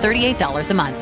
$38 a month.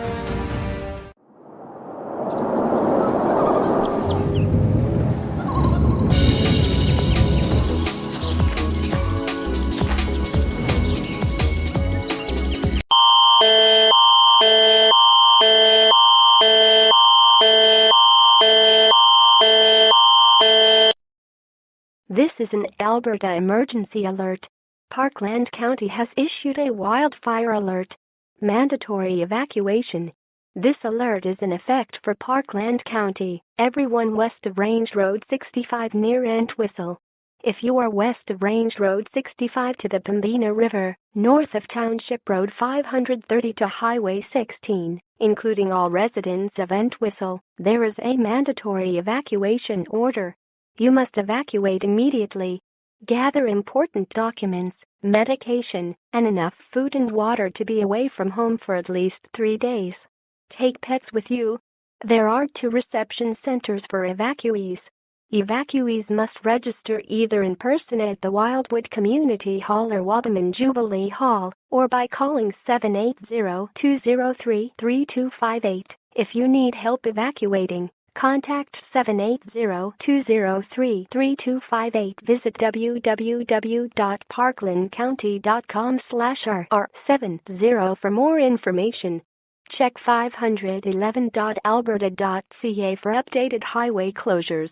This is an Alberta emergency alert. Parkland County has issued a wildfire alert. Mandatory evacuation. This alert is in effect for Parkland County, everyone west of Range Road 65 near Entwistle. If you are west of Range Road 65 to the Pembina River, north of Township Road 530 to Highway 16, including all residents of Entwistle, there is a mandatory evacuation order. You must evacuate immediately. Gather important documents, medication, and enough food and water to be away from home for at least 3 days. Take pets with you. There are 2 reception centers for evacuees. Evacuees must register either in person at the Wildwood Community Hall or Wabamun Jubilee Hall, or by calling 780-203-3258. If you need help evacuating, contact 780-203-3258. Visit www.parklandcounty.com/r70 for more information. Check 511.alberta.ca for updated highway closures.